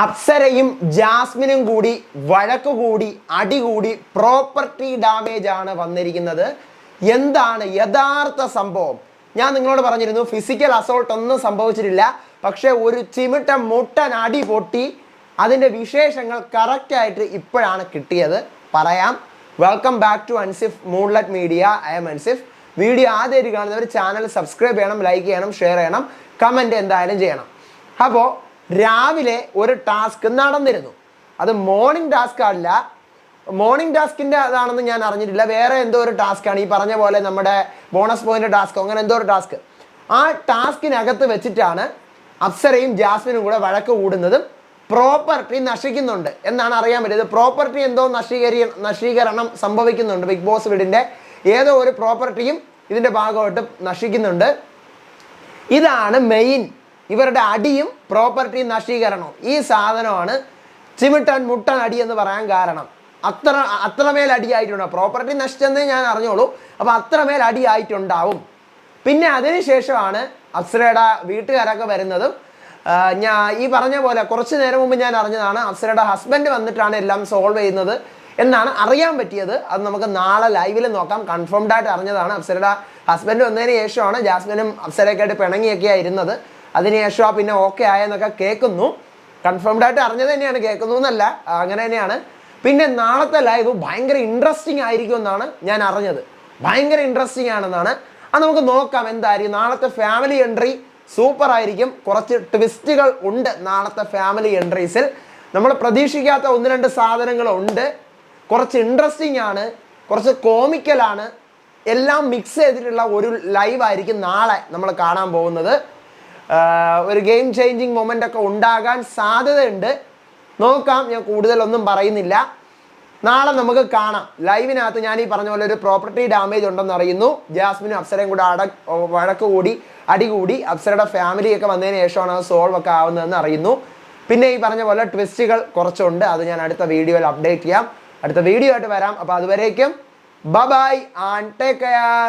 അപ്സരയും ജാസ്മിനും കൂടി വഴക്കുകൂടി അടികൂടി property damage ആണ് വന്നിരിക്കുന്നത്. എന്താണ് യഥാർത്ഥ സംഭവം? ഞാൻ നിങ്ങളോട് പറഞ്ഞിരുന്നു ഫിസിക്കൽ അസോൾട്ട് ഒന്നും സംഭവിച്ചിട്ടില്ല, പക്ഷെ ഒരു മുട്ടൻ അടി പൊട്ടി. അതിൻ്റെ വിശേഷങ്ങൾ കറക്റ്റായിട്ട് ഇപ്പോഴാണ് കിട്ടിയത്. പറയാം. Welcome back to Ansif moonlight media. I'm Ansif. Video ആദ്യമായിട്ട് കാണുന്നവർ ചാനൽ സബ്സ്ക്രൈബ് ചെയ്യണം, ലൈക്ക് ചെയ്യണം, ഷെയർ ചെയ്യണം, കമൻറ്റ് എന്തായാലും ചെയ്യണം. അപ്പോൾ രാവിലെ ഒരു ടാസ്ക് നടന്നിരുന്നു. അത് മോർണിംഗ് ടാസ്ക് അല്ല, മോർണിംഗ് ടാസ്കിൻ്റെ അതാണെന്ന് ഞാൻ അറിഞ്ഞിട്ടില്ല. വേറെ എന്തോ ഒരു ടാസ്ക്കാണ്, ഈ പറഞ്ഞ പോലെ നമ്മുടെ ബോണസ് പോയിന്റ് ടാസ്ക്, അങ്ങനെ എന്തോ ഒരു ടാസ്ക്. ആ ടാസ്കിനകത്ത് വെച്ചിട്ടാണ് അപ്സരയും ജാസ്മിനും കൂടെ വഴക്ക് കൂടുന്നതും പ്രോപ്പർട്ടി നശിക്കുന്നുണ്ട് എന്നാണ് അറിയാൻ പറ്റിയത്. പ്രോപ്പർട്ടി എന്തോ നശീകരണം സംഭവിക്കുന്നുണ്ട്. ബിഗ് ബോസ് വീടിൻ്റെ ഏതോ ഒരു പ്രോപ്പർട്ടിയും ഇതിൻ്റെ ഭാഗമായിട്ട് നശിക്കുന്നുണ്ട്. ഇതാണ് മെയിൻ. ഇവരുടെ അടിയും പ്രോപ്പർട്ടി നശീകരണവും ഈ സാധനമാണ് മുട്ടൻ അടി എന്ന് പറയാൻ കാരണം. അത്രമേൽ അടിയായിട്ടുണ്ടാവും. പ്രോപ്പർട്ടി നശിച്ചെന്നേ ഞാൻ അറിഞ്ഞോളൂ. അപ്പോൾ അത്രമേൽ അടിയായിട്ടുണ്ടാവും. പിന്നെ അതിനുശേഷമാണ് അപ്സരയുടെ വീട്ടുകാരൊക്കെ വരുന്നതും. ഞാൻ ഈ പറഞ്ഞ പോലെ കുറച്ച് നേരം മുമ്പ് ഞാൻ അറിഞ്ഞതാണ് അപ്സരയുടെ ഹസ്ബൻഡ് വന്നിട്ടാണ് എല്ലാം സോൾവ് ചെയ്യുന്നത് എന്നാണ് അറിയാൻ പറ്റിയത്. അത് നമുക്ക് നാളെ ലൈവിൽ നോക്കാം. കൺഫേംഡ് ആയിട്ട് അറിഞ്ഞതാണ്. അപ്സരയുടെ ഹസ്ബൻഡ് വന്നതിന് ശേഷമാണ് ജാസ്മിനും അപ്സരയൊക്കെ ആയിട്ട് പിണങ്ങിയൊക്കെയാണ് ഇരുന്നത്. അതിനുശേഷം പിന്നെ ഓക്കെ ആയെന്നൊക്കെ കേൾക്കുന്നു. കൺഫേംഡ് ആയിട്ട് അറിഞ്ഞത് തന്നെയാണ്, കേൾക്കുന്നു എന്നല്ല, അങ്ങനെ തന്നെയാണ്. പിന്നെ നാളത്തെ ലൈവ് ഭയങ്കര ഇൻട്രസ്റ്റിംഗ് ആയിരിക്കും എന്നാണ് ഞാൻ അറിഞ്ഞത്. ഭയങ്കര ഇൻട്രസ്റ്റിംഗ് ആണെന്നാണ്. അത് നമുക്ക് നോക്കാം എന്തായിരിക്കും. നാളത്തെ ഫാമിലി എൻട്രി സൂപ്പർ ആയിരിക്കും. കുറച്ച് ട്വിസ്റ്റുകൾ ഉണ്ട് നാളത്തെ ഫാമിലി എൻട്രീസിൽ. നമ്മൾ പ്രതീക്ഷിക്കാത്ത 1-2 സാധനങ്ങളുണ്ട്. കുറച്ച് ഇൻട്രസ്റ്റിംഗ് ആണ്, കുറച്ച് കോമിക്കലാണ്. എല്ലാം മിക്സ് ചെയ്തിട്ടുള്ള ഒരു ലൈവ് ആയിരിക്കും നാളെ നമ്മൾ കാണാൻ പോകുന്നത്. ഒരു ഗെയിം ചേഞ്ചിങ് മൊമെൻ്റ് ഒക്കെ ഉണ്ടാകാൻ സാധ്യതയുണ്ട്. നോക്കാം. ഞാൻ കൂടുതലൊന്നും പറയുന്നില്ല. നാളെ നമുക്ക് കാണാം. ലൈവിനകത്ത് ഞാൻ ഈ പറഞ്ഞ പോലെ ഒരു പ്രോപ്പർട്ടി ഡാമേജ് ഉണ്ടെന്ന് അറിയുന്നു. ജാസ്മിനും അപ്സരയും കൂടെ വഴക്ക് കൂടി അടികൂടി അപ്സരയുടെ ഫാമിലിയൊക്കെ വന്നതിന് ശേഷമാണ് അത് സോൾവ് ഒക്കെ ആവുന്നതെന്ന് അറിയുന്നു. പിന്നെ ഈ പറഞ്ഞ പോലെ ട്വിസ്റ്റുകൾ കുറച്ചുണ്ട്. അത് ഞാൻ അടുത്ത വീഡിയോയിൽ അപ്ഡേറ്റ് ചെയ്യാം. അടുത്ത വീഡിയോ ആയിട്ട് വരാം. അപ്പോൾ അതുവരേക്കും ബൈ ആൻഡ് ടേക്ക് കെയർ.